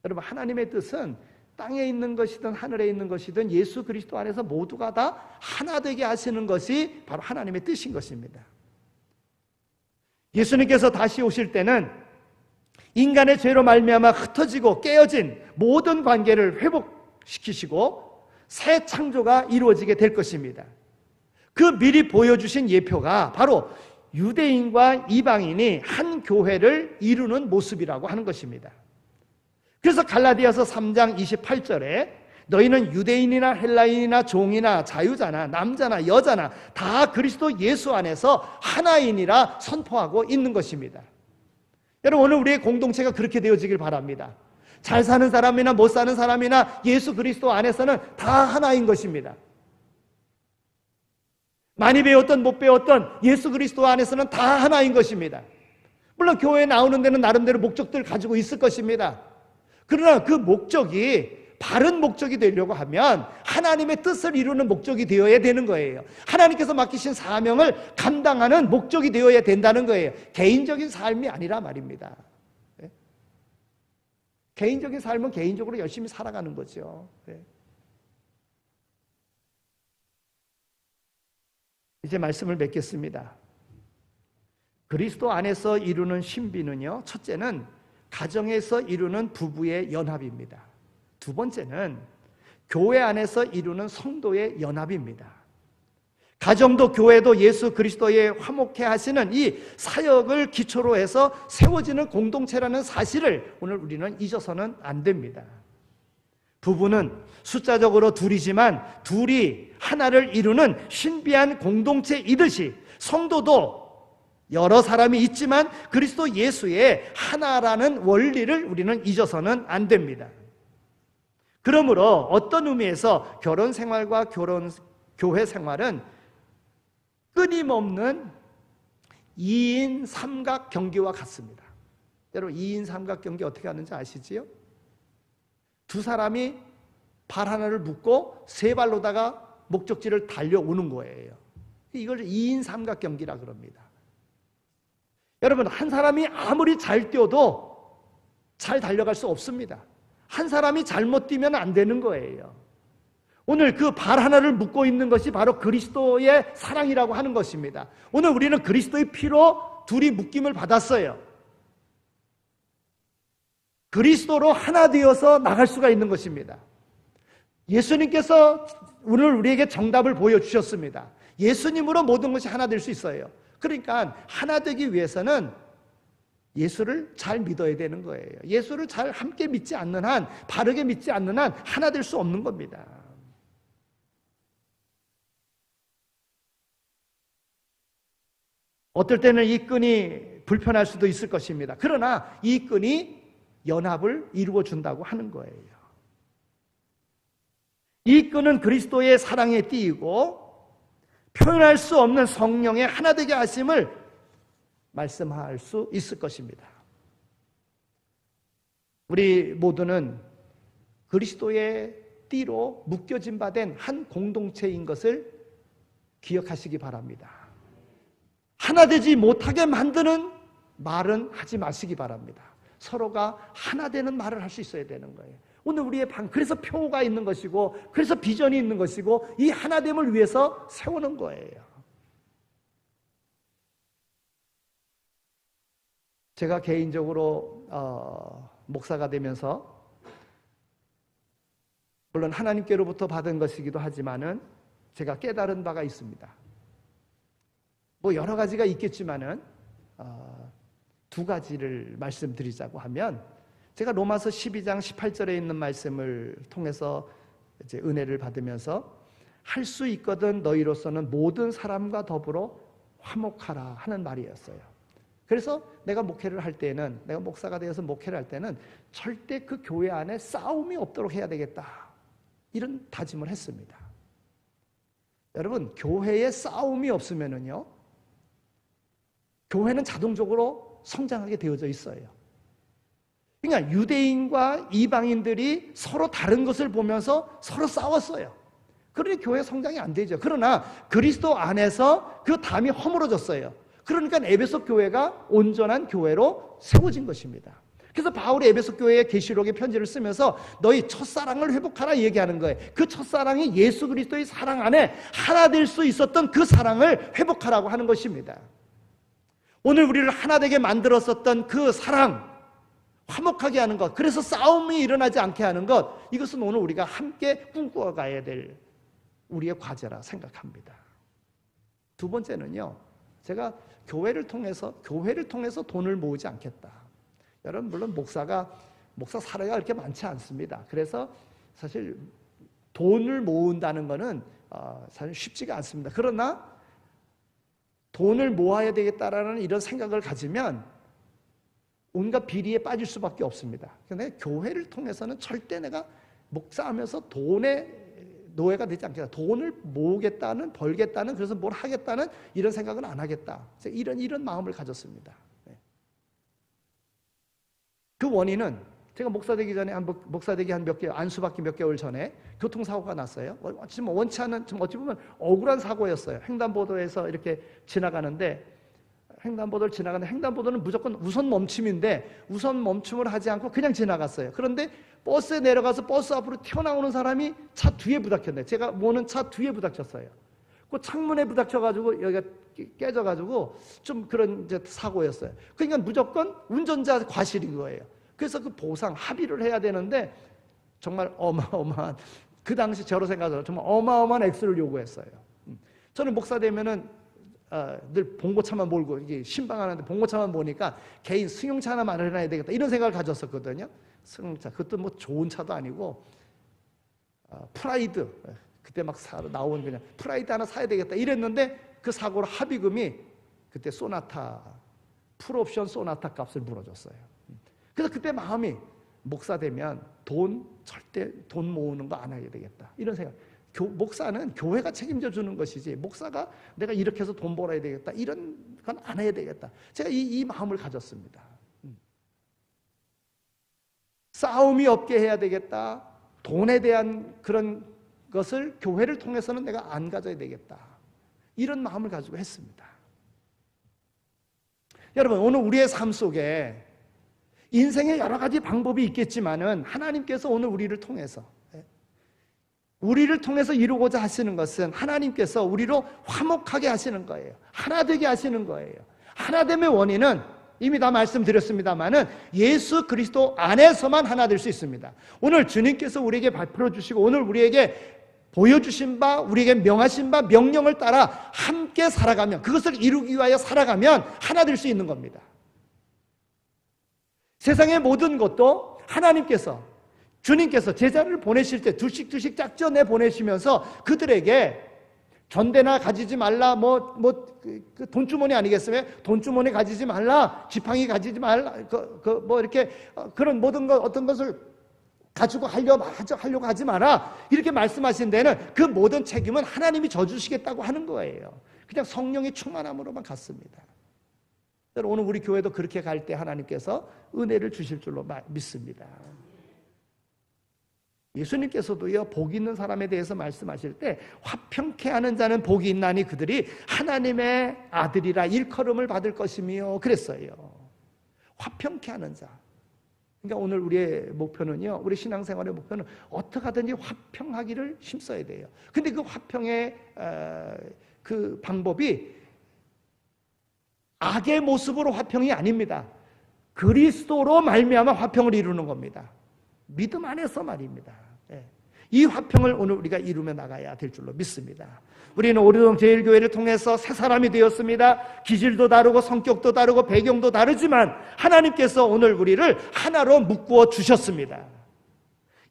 여러분 하나님의 뜻은 땅에 있는 것이든 하늘에 있는 것이든 예수 그리스도 안에서 모두가 다 하나 되게 하시는 것이 바로 하나님의 뜻인 것입니다. 예수님께서 다시 오실 때는 인간의 죄로 말미암아 흩어지고 깨어진 모든 관계를 회복시키시고 새 창조가 이루어지게 될 것입니다. 그 미리 보여주신 예표가 바로 유대인과 이방인이 한 교회를 이루는 모습이라고 하는 것입니다. 그래서 갈라디아서 3장 28절에 너희는 유대인이나 헬라인이나 종이나 자유자나 남자나 여자나 다 그리스도 예수 안에서 하나인이라 선포하고 있는 것입니다. 여러분 오늘 우리의 공동체가 그렇게 되어지길 바랍니다. 잘 사는 사람이나 못 사는 사람이나 예수 그리스도 안에서는 다 하나인 것입니다. 많이 배웠던 못 배웠던 예수 그리스도 안에서는 다 하나인 것입니다. 물론 교회에 나오는 데는 나름대로 목적들을 가지고 있을 것입니다. 그러나 그 목적이 바른 목적이 되려고 하면 하나님의 뜻을 이루는 목적이 되어야 되는 거예요. 하나님께서 맡기신 사명을 감당하는 목적이 되어야 된다는 거예요. 개인적인 삶이 아니라 말입니다. 네? 개인적인 삶은 개인적으로 열심히 살아가는 거죠. 네. 이제 말씀을 맺겠습니다. 그리스도 안에서 이루는 신비는요, 첫째는 가정에서 이루는 부부의 연합입니다. 두 번째는 교회 안에서 이루는 성도의 연합입니다. 가정도 교회도 예수 그리스도의 화목해 하시는 이 사역을 기초로 해서 세워지는 공동체라는 사실을 오늘 우리는 잊어서는 안 됩니다. 부부는 숫자적으로 둘이지만 둘이 하나를 이루는 신비한 공동체이듯이 성도도 여러 사람이 있지만 그리스도 예수의 하나라는 원리를 우리는 잊어서는 안 됩니다. 그러므로 어떤 의미에서 결혼 생활과 교회 생활은 끊임없는 2인 삼각경기와 같습니다. 여러분 2인 삼각경기 어떻게 하는지 아시지요? 두 사람이 발 하나를 묶고 세 발로다가 목적지를 달려오는 거예요. 이걸 2인 삼각경기라 그럽니다. 여러분 한 사람이 아무리 잘 뛰어도 잘 달려갈 수 없습니다. 한 사람이 잘못 뛰면 안 되는 거예요. 오늘 그 발 하나를 묶고 있는 것이 바로 그리스도의 사랑이라고 하는 것입니다. 오늘 우리는 그리스도의 피로 둘이 묶임을 받았어요. 그리스도로 하나 되어서 나갈 수가 있는 것입니다. 예수님께서 오늘 우리에게 정답을 보여주셨습니다. 예수님으로 모든 것이 하나 될 수 있어요. 그러니까 하나 되기 위해서는 예수를 잘 믿어야 되는 거예요. 예수를 잘 함께 믿지 않는 한, 바르게 믿지 않는 한 하나 될 수 없는 겁니다. 어떨 때는 이 끈이 불편할 수도 있을 것입니다. 그러나 이 끈이 연합을 이루어 준다고 하는 거예요. 이 끈은 그리스도의 사랑에 띄이고 표현할 수 없는 성령의 하나 되게 하심을 말씀할 수 있을 것입니다. 우리 모두는 그리스도의 띠로 묶여진 바 된 한 공동체인 것을 기억하시기 바랍니다. 하나 되지 못하게 만드는 말은 하지 마시기 바랍니다. 서로가 하나 되는 말을 할 수 있어야 되는 거예요. 오늘 우리의 그래서 표가 있는 것이고, 그래서 비전이 있는 것이고, 이 하나됨을 위해서 세우는 거예요. 제가 개인적으로 목사가 되면서 물론 하나님께로부터 받은 것이기도 하지만은 제가 깨달은 바가 있습니다. 뭐 여러 가지가 있겠지만은 두 가지를 말씀드리자고 하면, 제가 로마서 12장 18절에 있는 말씀을 통해서 이제 은혜를 받으면서 할 수 있거든 너희로서는 모든 사람과 더불어 화목하라 하는 말이었어요. 그래서 내가 목회를 할 때는, 내가 목사가 되어서 목회를 할 때는 절대 그 교회 안에 싸움이 없도록 해야 되겠다, 이런 다짐을 했습니다. 여러분, 교회에 싸움이 없으면은요, 교회는 자동적으로 성장하게 되어져 있어요. 그러니까 유대인과 이방인들이 서로 다른 것을 보면서 서로 싸웠어요. 그러니 교회 성장이 안 되죠. 그러나 그리스도 안에서 그 담이 허물어졌어요. 그러니까 에베소 교회가 온전한 교회로 세워진 것입니다. 그래서 바울이 에베소 교회에 계시록의 편지를 쓰면서 너희 첫사랑을 회복하라 얘기하는 거예요. 그 첫사랑이 예수 그리스도의 사랑 안에 하나 될 수 있었던 그 사랑을 회복하라고 하는 것입니다. 오늘 우리를 하나 되게 만들었었던 그 사랑, 화목하게 하는 것, 그래서 싸움이 일어나지 않게 하는 것, 이것은 오늘 우리가 함께 꿈꿔가야 될 우리의 과제라 생각합니다. 두 번째는요, 제가 교회를 통해서 돈을 모으지 않겠다. 여러분, 물론 목사 사례가 그렇게 많지 않습니다. 그래서 사실 돈을 모은다는 것은 사실 쉽지가 않습니다. 그러나 돈을 모아야 되겠다라는 이런 생각을 가지면 온갖 비리에 빠질 수밖에 없습니다. 그런데 교회를 통해서는 절대 내가 목사하면서 돈의 노예가 되지 않겠다. 돈을 모으겠다는, 벌겠다는, 그래서 뭘 하겠다는 이런 생각은 안 하겠다. 이런 마음을 가졌습니다. 그 원인은 제가 목사 되기 전에 목사 되기 한 몇 개월, 안수받기 몇 개월 전에 교통사고가 났어요. 지금 원치 않은, 지금 어찌 보면 억울한 사고였어요. 횡단보도에서 이렇게 지나가는데, 횡단보도는 무조건 우선 멈춤인데 우선 멈춤을 하지 않고 그냥 지나갔어요. 그런데 버스에 내려가서 버스 앞으로 튀어나오는 사람이 차 뒤에 부닥쳤네. 제가 모는 차 뒤에 부닥쳤어요. 그 창문에 부닥쳐가지고 여기가 깨져가지고 좀 그런 이제 사고였어요. 그러니까 무조건 운전자 과실인 거예요. 그래서 그 보상 합의를 해야 되는데 정말 어마어마한, 그 당시 저로 생각해서 정말 어마어마한 액수를 요구했어요. 저는 목사 되면은 늘 봉고차만 몰고, 이게 신방하는데 봉고차만 보니까 개인 승용차 하나 마련해야 되겠다, 이런 생각을 가졌었거든요. 승용차, 그것도 뭐 좋은 차도 아니고 프라이드, 그때 막 나온 그냥 프라이드 하나 사야 되겠다 이랬는데, 그 사고로 합의금이 그때 소나타, 풀옵션 소나타 값을 물어줬어요. 그래서 그때 마음이, 목사 되면 절대 돈 모으는 거 안 해야 되겠다, 이런 생각. 목사는 교회가 책임져 주는 것이지 목사가 내가 이렇게 해서 돈 벌어야 되겠다 이런 건 안 해야 되겠다. 제가 이 마음을 가졌습니다. 싸움이 없게 해야 되겠다. 돈에 대한 그런 것을 교회를 통해서는 내가 안 가져야 되겠다. 이런 마음을 가지고 했습니다. 여러분, 오늘 우리의 삶 속에 인생에 여러 가지 방법이 있겠지만은 하나님께서 오늘 우리를 통해서 이루고자 하시는 것은 하나님께서 우리로 화목하게 하시는 거예요. 하나 되게 하시는 거예요. 하나됨의 원인은 이미 다 말씀드렸습니다만은 예수 그리스도 안에서만 하나 될 수 있습니다. 오늘 주님께서 우리에게 베풀어 주시고 오늘 우리에게 보여주신 바, 우리에게 명하신 바, 명령을 따라 함께 살아가면, 그것을 이루기 위하여 살아가면 하나 될 수 있는 겁니다. 세상의 모든 것도 하나님께서, 주님께서 제자를 보내실 때 둘씩 짝져 내 보내시면서 그들에게 전대나 가지지 말라, 그 돈주머니 아니겠어요? 돈주머니 가지지 말라, 지팡이 가지지 말라, 이렇게 그런 모든 것, 어떤 것을 가지고 하려고 하지 마라. 이렇게 말씀하신 데는 그 모든 책임은 하나님이 져주시겠다고 하는 거예요. 그냥 성령의 충만함으로만 갔습니다. 오늘 우리 교회도 그렇게 갈 때 하나님께서 은혜를 주실 줄로 믿습니다. 예수님께서도요, 복 있는 사람에 대해서 말씀하실 때 화평케 하는 자는 복이 있나니 그들이 하나님의 아들이라 일컬음을 받을 것이며 그랬어요. 화평케 하는 자. 그러니까 오늘 우리의 목표는요, 우리 신앙생활의 목표는 어떻게 하든지 화평하기를 힘써야 돼요. 근데 그 화평의 그 방법이 악의 모습으로 화평이 아닙니다. 그리스도로 말미암아 화평을 이루는 겁니다. 믿음 안에서 말입니다. 이 화평을 오늘 우리가 이루며 나가야 될 줄로 믿습니다. 우리는 오리동 제일교회를 통해서 새 사람이 되었습니다. 기질도 다르고 성격도 다르고 배경도 다르지만 하나님께서 오늘 우리를 하나로 묶어 주셨습니다.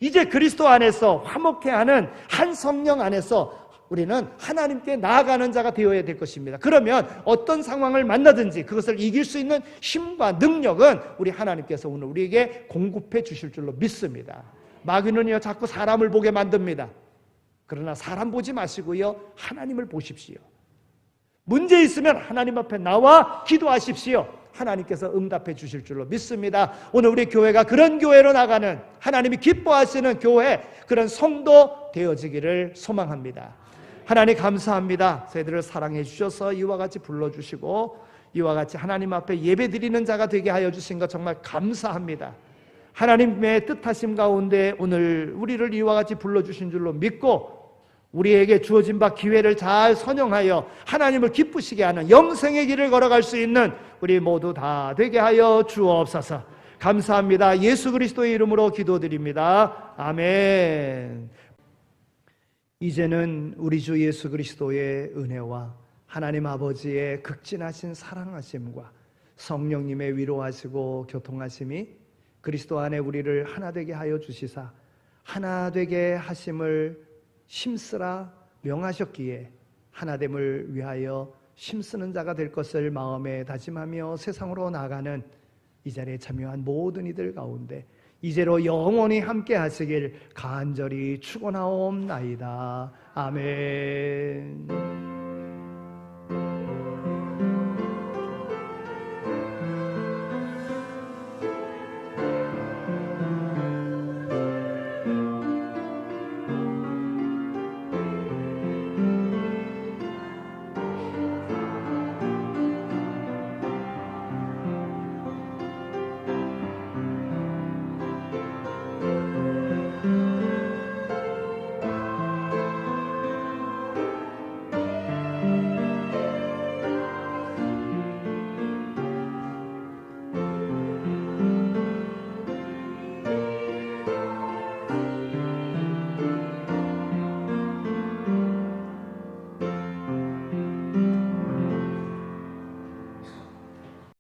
이제 그리스도 안에서 화목해 하는 한 성령 안에서 우리는 하나님께 나아가는 자가 되어야 될 것입니다. 그러면 어떤 상황을 만나든지 그것을 이길 수 있는 힘과 능력은 우리 하나님께서 오늘 우리에게 공급해 주실 줄로 믿습니다. 마귀는요, 자꾸 사람을 보게 만듭니다. 그러나 사람 보지 마시고요, 하나님을 보십시오. 문제 있으면 하나님 앞에 나와 기도하십시오. 하나님께서 응답해 주실 줄로 믿습니다. 오늘 우리 교회가 그런 교회로 나가는, 하나님이 기뻐하시는 교회, 그런 성도 되어지기를 소망합니다. 하나님 감사합니다. 저희들을 사랑해 주셔서 이와 같이 불러주시고 이와 같이 하나님 앞에 예배드리는 자가 되게 하여 주신 것 정말 감사합니다. 하나님의 뜻하심 가운데 오늘 우리를 이와 같이 불러주신 줄로 믿고 우리에게 주어진 바 기회를 잘 선용하여 하나님을 기쁘시게 하는 영생의 길을 걸어갈 수 있는 우리 모두 다 되게 하여 주옵소서. 감사합니다. 예수 그리스도의 이름으로 기도드립니다. 아멘. 이제는 우리 주 예수 그리스도의 은혜와 하나님 아버지의 극진하신 사랑하심과 성령님의 위로하시고 교통하심이 그리스도 안에 우리를 하나 되게 하여 주시사 하나 되게 하심을 힘쓰라 명하셨기에 하나됨을 위하여 힘쓰는 자가 될 것을 마음에 다짐하며 세상으로 나가는 이 자리에 참여한 모든 이들 가운데 이제로 영원히 함께 하시길 간절히 축원하옵나이다. 아멘.